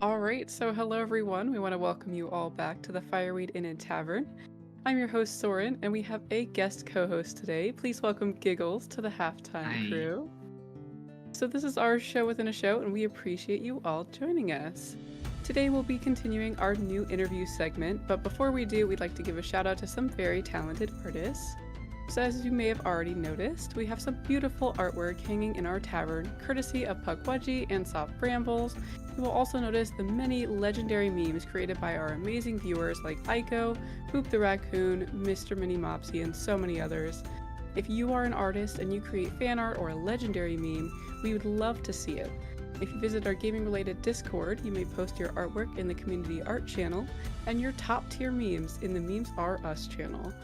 All right, so hello everyone. We want to welcome you all back to the Fireweed Inn and Tavern. I'm your host Soren, and we have a guest co-host today. Please welcome Giggles to the halftime Hi. crew. So this is our show within a show, and we appreciate you all joining us. Today we'll be continuing our new interview segment, but before we do, we'd like to give a shout out to some very talented artists. So as you may have already noticed, we have some beautiful artwork hanging in our tavern, courtesy of Pukwudgie and Soft Brambles. You will also notice the many legendary memes created by our amazing viewers like Aiko, Poop the Raccoon, Mr. Mini Mopsy, and so many others. If you are an artist and you create fan art or a legendary meme, we would love to see it. If you visit our gaming-related Discord, you may post your artwork in the Community Art channel and your top-tier memes in the Memes Are Us channel.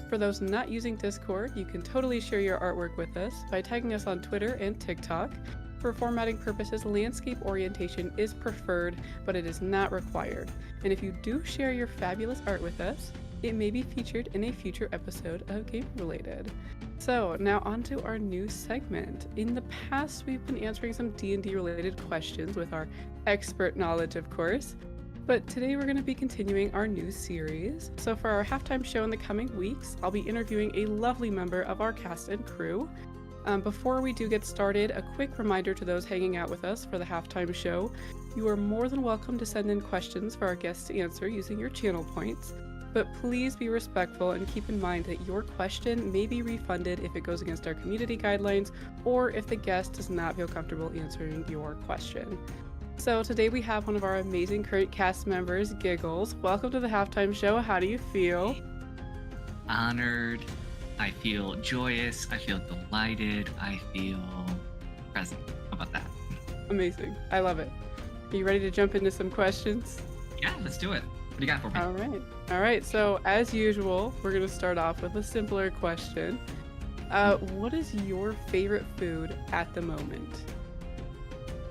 For those not using Discord, you can totally share your artwork with us by tagging us on Twitter and TikTok. For formatting purposes, landscape orientation is preferred, but it is not required. And if you do share your fabulous art with us, it may be featured in a future episode of Game Related. So now on to our new segment. In the past, we've been answering some D&D related questions with our expert knowledge, of course. But today we're going to be continuing our new series. So for our halftime show in the coming weeks, I'll be interviewing a lovely member of our cast and crew. Before we do get started, a quick reminder to those hanging out with us for the halftime show, you are more than welcome to send in questions for our guests to answer using your channel points. But please be respectful and keep in mind that your question may be refunded if it goes against our community guidelines or if the guest does not feel comfortable answering your question. So today we have one of our amazing current cast members, Giggles. Welcome to the halftime show. How do you feel? Honored. I feel joyous. I feel delighted. I feel present. How about that? Amazing. I love it. Are you ready to jump into some questions? Yeah, let's do it. What do you got for me? All right. So as usual, we're going to start off with a simpler question. What is your favorite food at the moment?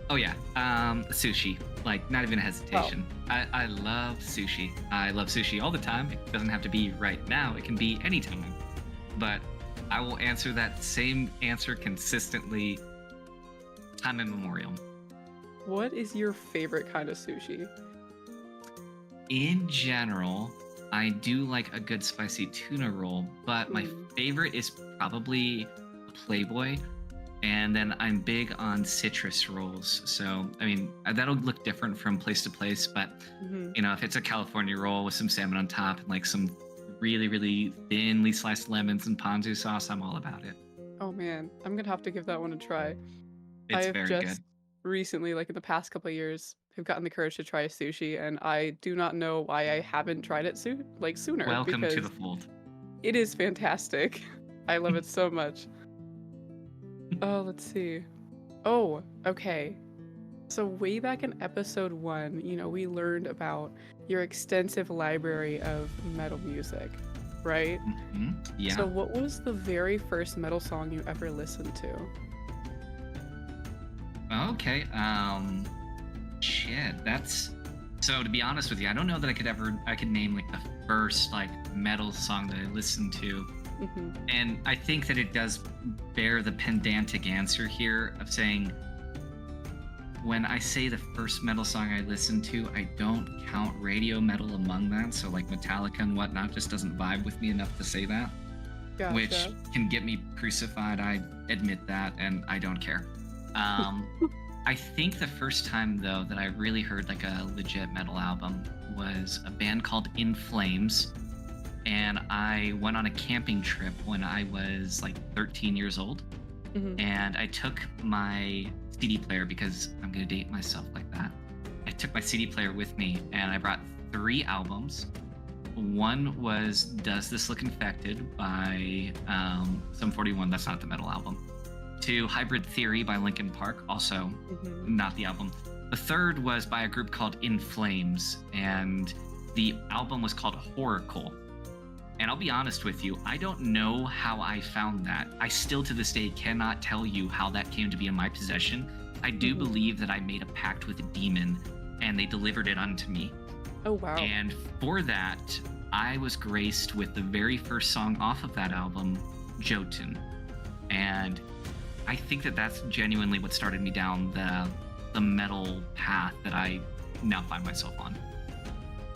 Oh yeah, sushi. Like, not even a hesitation. Oh. I love sushi. I love sushi all the time. It doesn't have to be right now. It can be anytime. But I will answer that same answer consistently, time immemorial. What is your favorite kind of sushi? In general, I do like a good spicy tuna roll, but my favorite is probably a Playboy. And then I'm big on citrus rolls. So, I mean, that'll look different from place to place. But, you know, if it's a California roll with some salmon on top and like some really, really thinly sliced lemons and ponzu sauce, I'm all about it. Oh, man. I'm going to have to give that one a try. It's very good. Recently, like in the past couple of years, have gotten the courage to try sushi. And I do not know why I haven't tried it sooner. Welcome because to the fold. It is fantastic. I love it so much. Oh, let's see. Oh, okay. So way back in episode 1, we learned about your extensive library of metal music, right? Mm-hmm. Yeah. So what was the very first metal song you ever listened to? Okay. Shit. So to be honest with you, I don't know that I could name like the first like metal song that I listened to. Mm-hmm. And I think that it does bear the pedantic answer here of saying, when I say the first metal song I listened to, I don't count radio metal among that. So like Metallica and whatnot just doesn't vibe with me enough to say that. Gotcha. Which can get me crucified. I admit that, and I don't care. I think the first time though that I really heard like a legit metal album was a band called In-Flames. And I went on a camping trip when I was like 13 years old. Mm-hmm. And I took my CD player, because I'm going to date myself like that. I took my CD player with me and I brought 3 albums. One was Does This Look Infected by Sum 41. That's not the metal album. 2, Hybrid Theory by Linkin Park. Also not the album. The third was by a group called In-Flames. And the album was called Horrorcore. And I'll be honest with you, I don't know how I found that. I still to this day cannot tell you how that came to be in my possession. I do believe that I made a pact with a demon and they delivered it unto me. Oh, wow. And for that, I was graced with the very first song off of that album, Jotun. And I think that that's genuinely what started me down the metal path that I now find myself on.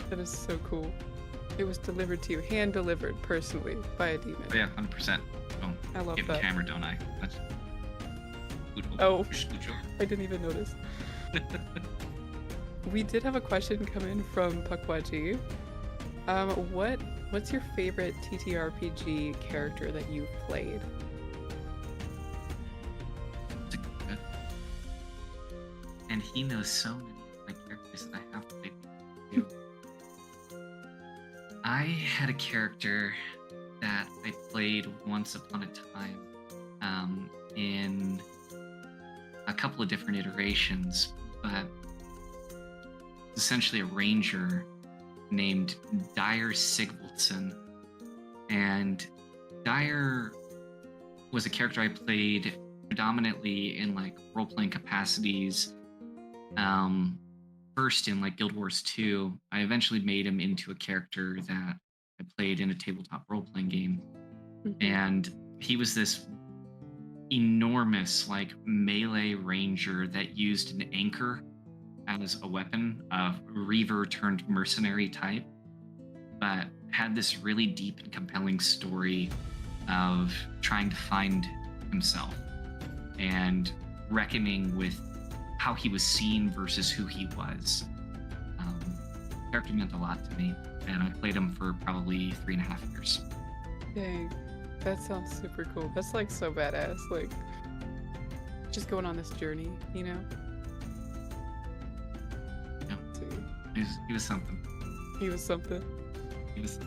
That is so cool. It was delivered to you, hand delivered personally by a demon. But yeah, 100%. Oh, I love get that. the camera, don't I? That's... Oh, I didn't even notice. We did have a question come in from Puckwaji. What's your favorite TTRPG character that you've played? And he knows so many of my characters that I have played too. I had a character that I played once upon a time in a couple of different iterations, but essentially a ranger named Dyer Sigvaldson. And Dyer was a character I played predominantly in like role-playing capacities. First in like Guild Wars 2, I eventually made him into a character that I played in a tabletop role-playing game. Mm-hmm. And he was this enormous like melee ranger that used an anchor as a weapon, of reaver turned mercenary type, but had this really deep and compelling story of trying to find himself and reckoning with how he was seen versus who he was. Character meant a lot to me, and I played him for probably 3.5 years. Dang, that sounds super cool. That's like so badass. Like, just going on this journey, you know? Yeah. He was something. He was something. He was.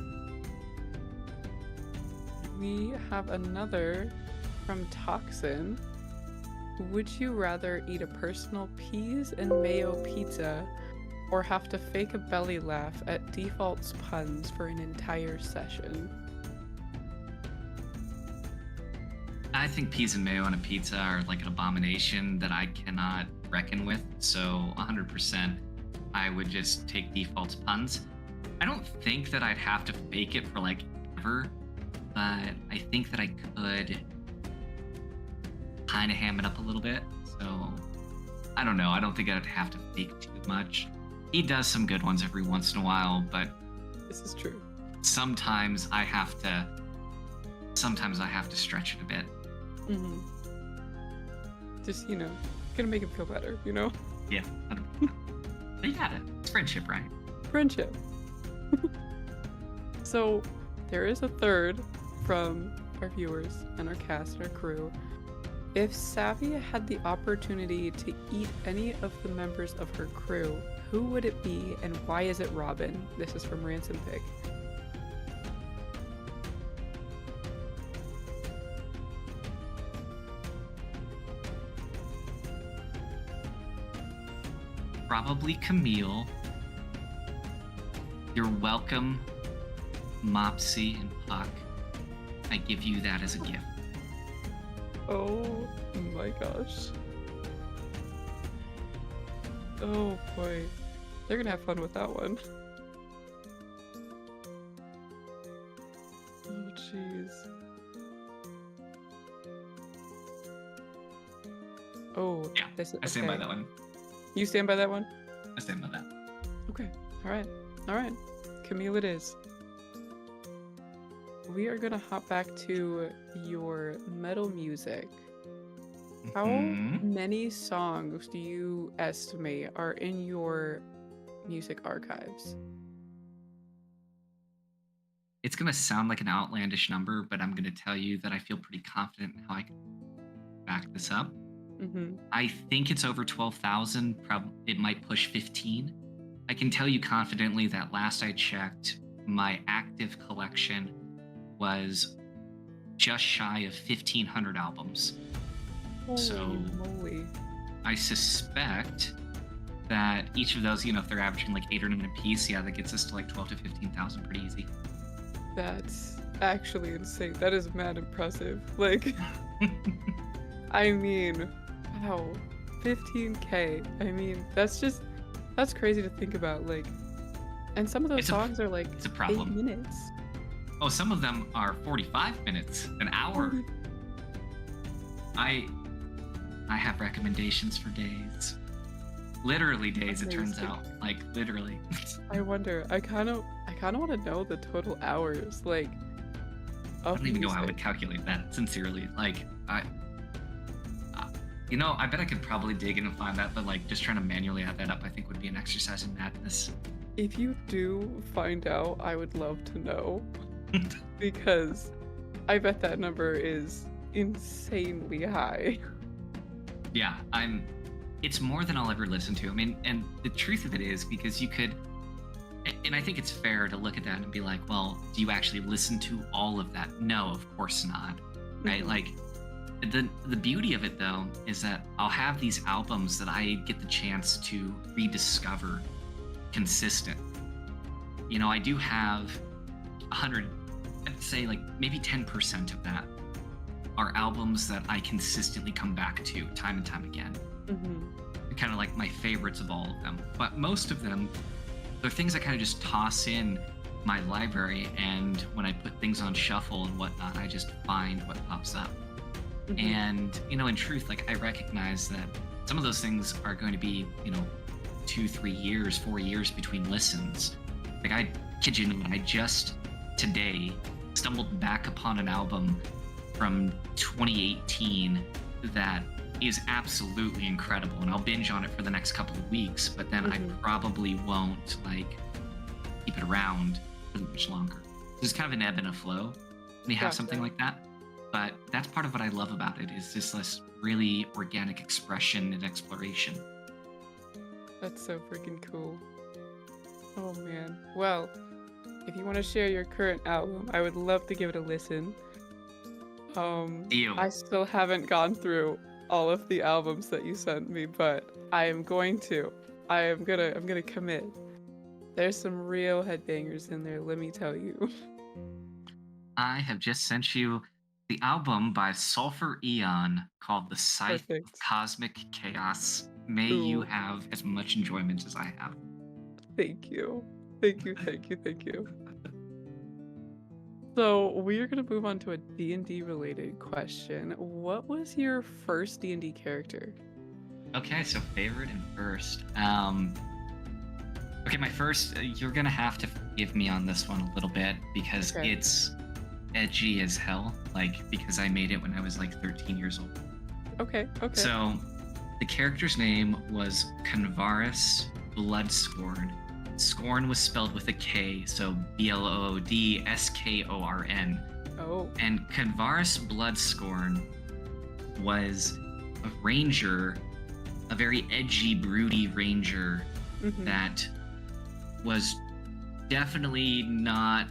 We have another from Toxin. Would you rather eat a personal peas and mayo pizza or have to fake a belly laugh at Default's puns for an entire session? I think peas and mayo on a pizza are like an abomination that I cannot reckon with. So 100%, I would just take Default's puns. I don't think that I'd have to fake it for like ever, but I think that I could kind of ham it up a little bit. So I don't know. I don't think I'd have to fake too much. He does some good ones every once in a while, but This is true. sometimes I have to stretch it a bit. Mm-hmm. Just, you know, gonna make him feel better, you know? Yeah. But you gotta. It's friendship, right? Friendship. So, there is a third from our viewers and our cast and our crew. If Savvy had the opportunity to eat any of the members of her crew, who would it be and why is it Robin? This is from Ransom Pig. Probably Camille. You're welcome, Mopsy and Puck. I give you that as a gift. Oh my gosh. Oh boy. They're gonna have fun with that one. Oh jeez. Oh, Yeah, this is, I stand by okay. that one. You stand by that one? I stand by that. Okay. Alright. Alright. Camille it is. We are gonna hop back to your metal music. How many songs do you estimate are in your music archives? It's going to sound like an outlandish number, but I'm going to tell you that I feel pretty confident in how I can back this up. Mm-hmm. I think it's over 12,000. It might push 15. I can tell you confidently that last I checked, my active collection was just shy of 1,500 albums. Holy So moly. I suspect that each of those, if they're averaging like 8 or 9 a piece, yeah, that gets us to like 12 to 15,000 pretty easy. That's actually insane. That is mad impressive. Like, I mean, wow, 15K. I mean, that's crazy to think about. Like, and some of those songs are like it's a problem. 8 minutes. Oh, some of them are 45 minutes, an hour. I have recommendations for days. Literally days, it turns Amazing. out. Like, literally. I wonder. I kind of want to know the total hours, like, I of don't even know how I music. would calculate that, sincerely. Like, I bet I could probably dig in and find that, but like, just trying to manually add that up, I think would be an exercise in madness. If you do find out, I would love to know because I bet that number is insanely high. Yeah, it's more than I'll ever listen to. I mean, and the truth of it is because you could, and I think it's fair to look at that and be like, well, do you actually listen to all of that? No, of course not. Right? Mhm. Like, the beauty of it though is that I'll have these albums that I get the chance to rediscover consistent. I do have 100, I'd say like maybe 10% of that are albums that I consistently come back to time and time again. Mhm. Kind of like my favorites of all of them. But most of them, they're things I kind of just toss in my library, and when I put things on shuffle and whatnot, I just find what pops up. Mhm. And, in truth, like I recognize that some of those things are going to be, 2, 3 years, 4 years between listens. Like I kid you not, I just today stumbled back upon an album from 2018 that is absolutely incredible, and I'll binge on it for the next couple of weeks, but then I Mhm. probably won't like keep it around for much longer. There's kind of an ebb and a flow when you have something Gotcha. like that. But that's part of what I love about it is just this really organic expression and exploration. That's so freaking cool. Oh man. Well, if you want to share your current album, I would love to give it a listen. Deal. I still haven't gone through all of the albums that you sent me, but I am going to. I'm gonna commit. There's some real headbangers in there, let me tell you. I have just sent you the album by Sulfur Eon called The Scythe of Perfect. Cosmic Chaos. May you Ooh, have as much enjoyment as I have. thank you. Thank you, thank you, thank you. So we're gonna move on to a D&D related question. What was your first D&D character? Okay, so favorite and first. Okay, my first, you're gonna have to forgive me on this one a little bit because Okay. it's edgy as hell, like, because I made it when I was like 13 years old. Okay, okay. So, the character's name was Convaris Bloodscorn. Scorn was spelled with a K, so Bloodskorn. Oh. And Convaris Bloodscorn was a ranger, a very edgy, broody ranger Mm-hmm. that was definitely not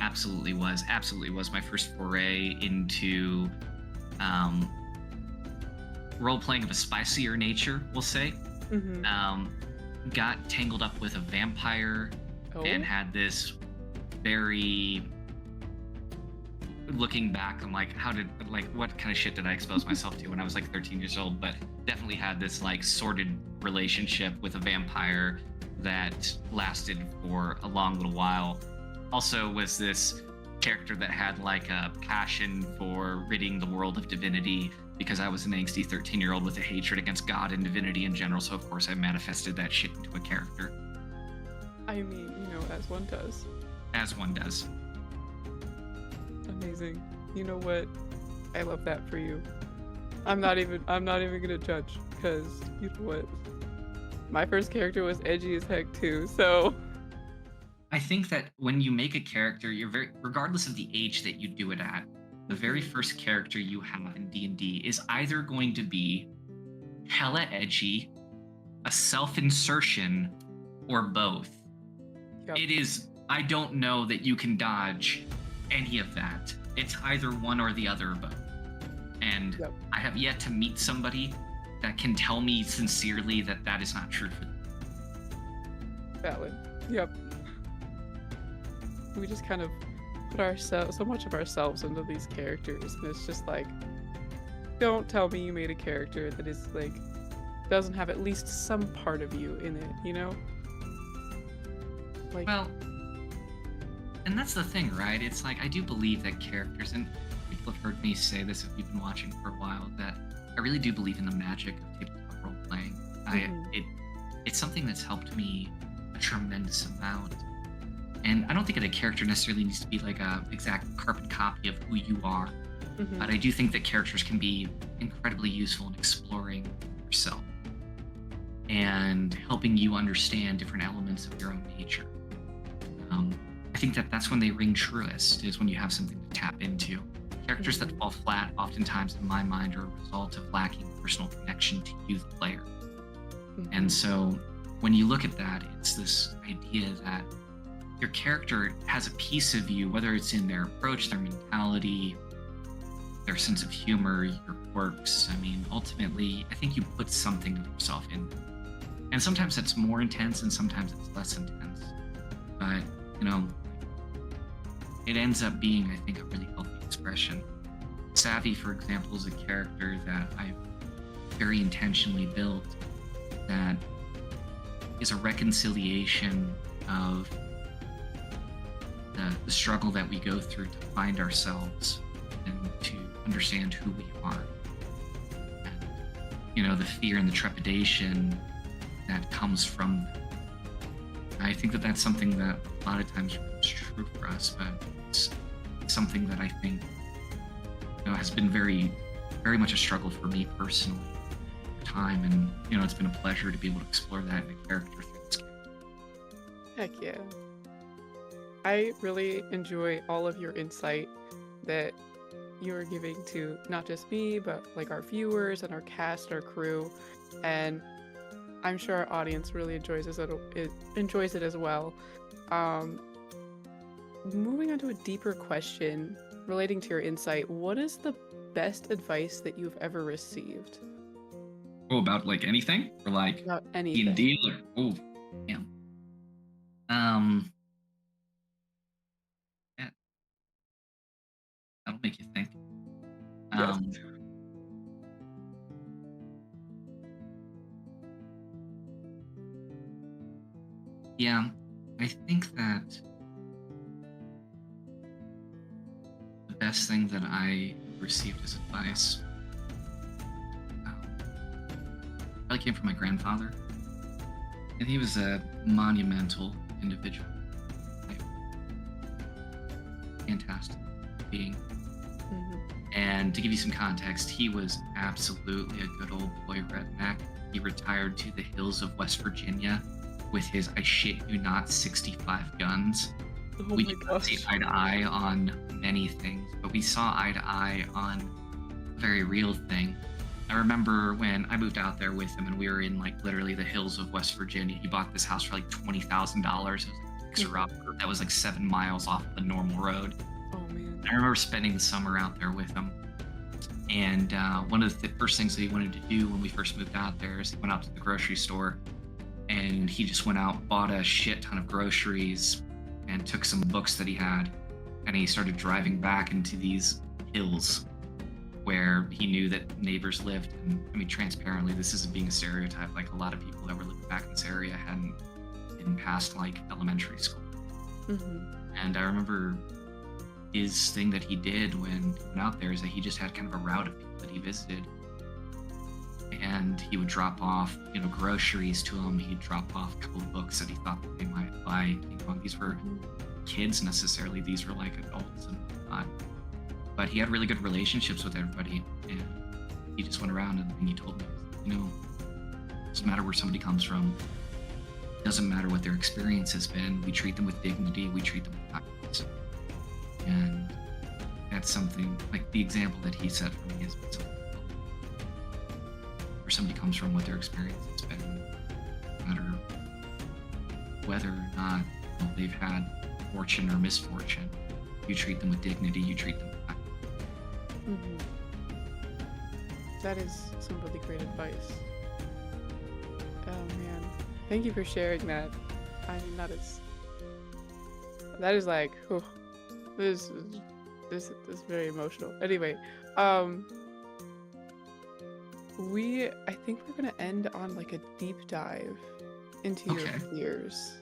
absolutely was my first foray into role playing of a spicier nature, we'll say. Mm-hmm. Got tangled up with a vampire and Oh. had this very, looking back, I'm like, what kind of shit did I expose myself to when I was like 13 years old? But definitely had this like sordid relationship with a vampire that lasted for a long little while. Also was this character that had like a passion for ridding the world of divinity because I was an angsty 13-year-old with a hatred against God and divinity in general. So of course I manifested that shit into a character, I mean, as one does. as one does. Amazing. You know what? I love that for you. I'm not even gonna judge because you know what? My first character was edgy as heck too, so I think that when you make a character, you're very, regardless of the age that you do it at, the very Mhm. first character you have in D&D is either going to be hella edgy, a self-insertion, or both. Yep. It is, I don't know that you can dodge any of that. It's either one or the other or both. And Yep. I have yet to meet somebody that can tell me sincerely that that is not true for them. Valid. Yep. We just kind of put ourselves so much of ourselves into these characters, and it's just like, don't tell me you made a character that is like doesn't have at least some part of you in it, you know? Like, Well, and that's the thing, right? It's like I do believe that characters, and people have heard me say this if you've been watching for a while, that I really do believe in the magic of tabletop role playing. I Mhm. it's something that's helped me a tremendous amount. And I don't think that a character necessarily needs to be like a exact carbon copy of who you are, but Mhm. I do think that characters can be incredibly useful in exploring yourself and helping you understand different elements of your own nature. Um, I think that that's when they ring truest, is when you have something to tap into. Characters that Mhm. fall flat, oftentimes in my mind, are a result of lacking personal connection to you, the player. And Mhm. so when you look at that, it's this idea that your character has a piece of you, whether it's in their approach, their mentality, their sense of humor, your quirks. I mean, ultimately, I think you put something of yourself in. And sometimes it's more intense and sometimes it's less intense. But, you know, it ends up being, I think, a really healthy expression. Savvy, for example, is a character that I've very intentionally built that is a reconciliation of the struggle that we go through to find ourselves and to understand who we are. And, the fear and the trepidation that comes from that. I think that that's something that a lot of times is true for us, but it's something that I think has been very, very much a struggle for me personally over time. And it's been a pleasure to be able to explore that in a character through this game. Heck yeah. I really enjoy all of your insight that you're giving to not just me, but like our viewers and our cast, our crew, and I'm sure our audience really enjoys it as well. Um, Moving on to a deeper question relating to your insight, what is the best advice that you've ever received Oh, about like anything or like about anything? D&D? Oh, yeah. Um, yeah, that'll make you think. Yes. Um, yeah, I think that the best thing that I received as advice probably came from my grandfather, and he was a monumental individual, like, fantastic being. Hmm. And to give you some context, he was absolutely a good old boy redneck. He retired to the hills of West Virginia with his, I shit you not, 65 guns. Oh We my did not see gosh. eye to eye on many things, but we saw eye to eye on a very real thing. I remember when I moved out there with him and we were in like literally the hills of West Virginia. He bought this house for like $20,000. It was like a fixer Mhm. upper that was like 7 miles off the normal road. Oh man. I remember spending the summer out there with him. And one of the first things that he wanted to do when we first moved out there is he went out to the grocery store and he just went out, bought a shit ton of groceries, and took some books that he had. And he started driving back into these hills where he knew that neighbors lived. And I mean, transparently, this isn't being a stereotype. Like a lot of people that were living back in this area hadn't been past like elementary school. Hmm. And I remember his thing that he did when he went out there is that he just had kind of a route of people that he visited. And he would drop off, groceries to them. He'd drop off a couple of books that he thought that they might like. These were kids necessarily. These were like adults and whatnot. But he had really good relationships with everybody. And he just went around and he told me, it doesn't matter where somebody comes from. It doesn't matter what their experience has been. We treat them with dignity. We treat them with kindness. And that's something, like the example that he set for me is something where somebody comes from, what their experience has been, no matter whether or not they've had fortune or misfortune. You treat them with dignity, you treat them with kindness. Hmm. That is some really great advice. Oh man, thank you for sharing that. I mean, that is like, whew, this is this is very emotional. Anyway, um, I think we're gonna end on like a deep dive into your Okay. fears.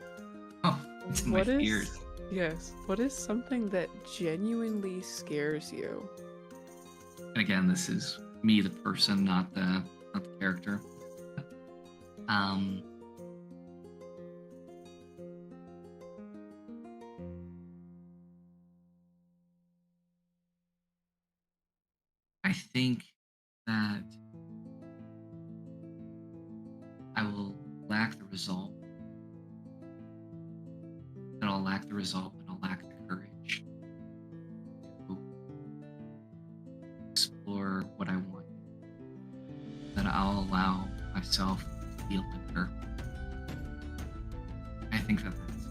Oh, it's in my What fears. is, yes, what is something that genuinely scares you? And again, this is me, the person, not the character. Um, I think that I will lack the resolve. That I'll lack the resolve and I'll lack the courage to explore what I want. That I'll allow myself to feel imperfect. I think that that's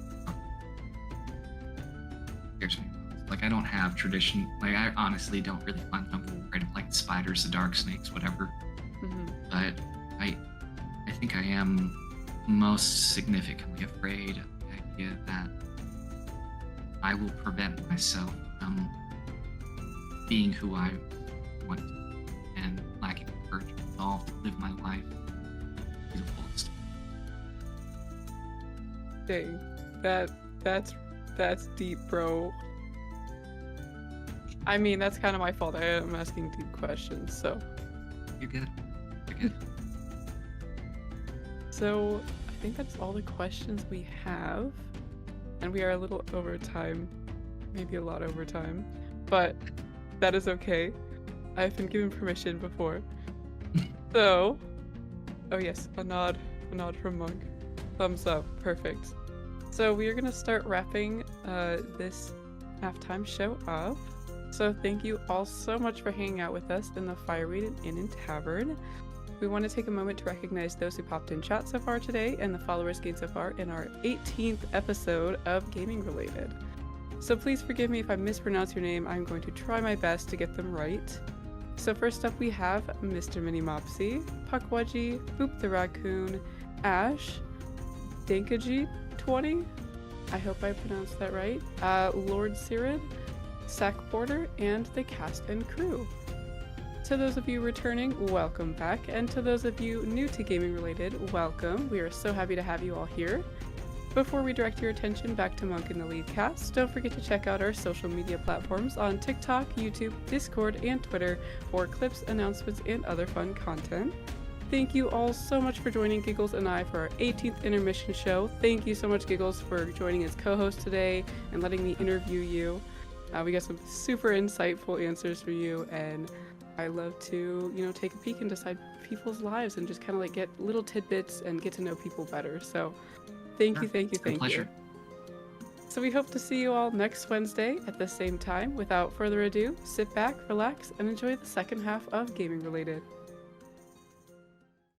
scares me. Like I don't have tradition. Like I honestly don't really find that I'm afraid of like spiders, the dark snakes, whatever. Hmm. But I, I think I am most significantly afraid of the idea that I will prevent myself from being who I want to be and lacking the courage and resolve to live my life to the fullest. Dang, that's deep, bro. I mean, that's kind of my fault. I am asking deep questions. So, You're good. You're good. so I think that's all the questions we have, and we are a little over time, maybe a lot over time, but that is okay. I've been given permission before. So, oh yes, a nod from Monk. Thumbs up, perfect. So we are gonna start wrapping this halftime show up. So thank you all so much for hanging out with us in the Fireweed Inn and Tavern. We want to take a moment to recognize those who popped in chat so far today and the followers gained so far in our 18th episode of Gaming Related. So please forgive me if I mispronounce your name. I'm going to try my best to get them right. So first up we have Mr. Mini Mopsy, Puckwudgie, Boop the Raccoon, Ash, Dankaji20, I hope I pronounced that right, Lord Sirid, Sack Border, and the cast and crew. To those of you returning, welcome back, and to those of you new to Gaming Related, welcome. We are so happy to have you all here. Before we direct your attention back to Monk and the lead cast, don't forget to check out our social media platforms on TikTok, YouTube, Discord, and Twitter for clips, announcements, and other fun content. Thank you all so much for joining Giggles and I for our 18th intermission show. Thank you so much, Giggles, for joining as co-host today and letting me interview you. We got some super insightful answers for you, and I love to, take a peek inside people's lives and just kind of like get little tidbits and get to know people better. So thank you. Pleasure. So we hope to see you all next Wednesday at the same time. Without further ado, sit back, relax, and enjoy the second half of Gaming Related.